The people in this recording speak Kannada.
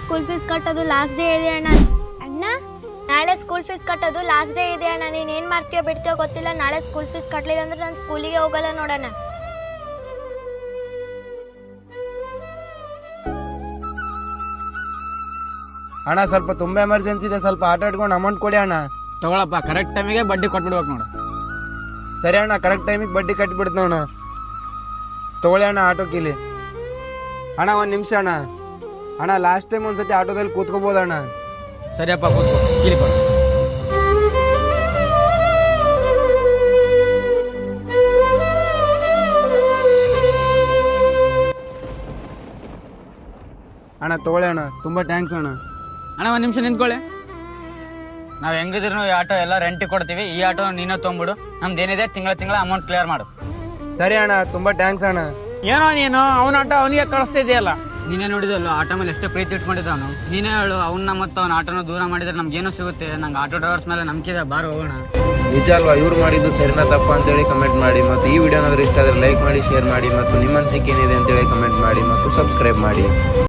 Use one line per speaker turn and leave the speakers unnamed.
ಸ್ಕೂಲ್ ಫೀಸ್ ಕಟ್ಟೋದು ಲಾಸ್ಟ್ ಡೇ ಇದೆ ಅಣ್ಣ. ಅಣ್ಣ ನಾಳೆ ಸ್ಕೂಲ್ ಫೀಸ್ ಕಟ್ಟೋದು ಲಾಸ್ಟ್ ಡೇ ಇದೆ ಅಣ್ಣ. ನೀನು ಏನು ಮಾಡ್ತೀಯೋ ಬಿಡ್ತೀಯೋ ಗೊತ್ತಿಲ್ಲ. ನಾಳೆ ಸ್ಕೂಲ್ ಫೀಸ್ ಕಟ್ಟಲಿಲ್ಲ ಅಂದ್ರೆ ನಾನು ಸ್ಕೂಲಿಗೆ ಹೋಗಲ್ಲ ನೋಡೋಣ.
ಅಣ್ಣ ಸ್ವಲ್ಪ ತುಂಬಾ ಎಮರ್ಜೆನ್ಸಿ ಇದೆ, ಸ್ವಲ್ಪ ಆಟೋ ಇಟ್ಕೊಂಡು ಅಮೌಂಟ್ ಕೊಡಿ ಅಣ್ಣ.
ತಗೊಳಪ್ಪ, ಕರೆಕ್ಟ್ ಟೈಮಿಗೆ ಬಡ್ಡಿ ಕೊಟ್ಬಿಡ್ಬೇಕು ನೋಡು.
ಸರಿ ಅಣ್ಣ, ಕರೆಕ್ಟ್ ಟೈಮಿಗೆ ಬಡ್ಡಿ ಕಟ್ಟಿಬಿಡ್ತು ಅಣ್ಣ. ತಗೊಳ್ಳಿ ಅಣ್ಣ ಆಟೋ ಕೀಲಿ. ಅಣ್ಣ ಒಂದು ನಿಮಿಷ ಅಣ್ಣ. ಅಣ್ಣ ಲಾಸ್ಟ್ ಟೈಮ್ ಒಂದ್ಸತಿ ಆಟೋದಲ್ಲಿ ಕೂತ್ಕೋಬೋದು ಅಣ್ಣ.
ಸರಿಯಪ್ಪ, ಕೂತ್ಕೋ, ಕೀಲಿ ಕೊಡು.
ಅಣ್ಣ ತಗೊಳ್ಳಿ ಅಣ್ಣ, ತುಂಬ ಥ್ಯಾಂಕ್ಸ್ ಅಣ್ಣ.
ಅಣ್ಣ ಒಂದು ನಿಮಿಷ ನಿಂತ್ಕೊಳ್ಳಿ. ನಾವು ಹೆಂಗಿದ್ರು ಈ ಆಟೋ ಎಲ್ಲ ರೆಂಟಿಗೆ ಕೊಡ್ತೀವಿ. ಈ ಆಟೋ ನೀನೇ ತೊಗೊಂಬಿಡು. ನಮ್ದು ಏನಿದೆ ತಿಂಗಳ ಅಮೌಂಟ್ ಕ್ಲಿಯರ್ ಮಾಡು.
ಸರಿ ಅಣ್ಣ, ತುಂಬ ಥ್ಯಾಂಕ್ಸ್ ಅಣ್ಣ.
ಏನೋ ನೀನು ಅವನ ಆಟೋ ಅವನಿಗೆ ಕಳಿಸ್ತಿದ್ಯಲ್ಲ.
ನೀನೇ ನೋಡಿದಲ್ಲ ಆಟೋ ಮೇಲೆ ಎಷ್ಟೇ ಪ್ರೀತಿ ಇಟ್ಕೊಂಡಿದ್ದಾನು. ನೀನೇ ಹೇಳು, ಅವನ್ನ ಮತ್ತು ಅವ್ನ ಆಟೋನ ದೂರ ಮಾಡಿದ್ರೆ ನಮ್ಗೇನೋ ಸಿಗುತ್ತೆ. ನಂಗೆ ಆಟೋ ಡ್ರೈವರ್ಸ್ ಮೇಲೆ ನಂಬಿಕೆ ಇದೆ, ಬಾರು ಹೋಗೋಣ.
ನಿಜ ಅಲ್ವಾ? ಇವ್ರು ಮಾಡಿದ್ದು ಸರಿನಾ ತಪ್ಪ ಅಂತೇಳಿ ಕಮೆಂಟ್ ಮಾಡಿ. ಮತ್ತು ಈ ವಿಡಿಯೋನಾದ್ರೂ ಇಷ್ಟ ಆದರೆ ಲೈಕ್ ಮಾಡಿ, ಶೇರ್ ಮಾಡಿ, ಮತ್ತು ನಿಮ್ಮ ಅನಿಸಿಕೆ ಏನಿದೆ ಅಂತೇಳಿ ಕಮೆಂಟ್ ಮಾಡಿ, ಮತ್ತು ಸಬ್ಸ್ಕ್ರೈಬ್ ಮಾಡಿ.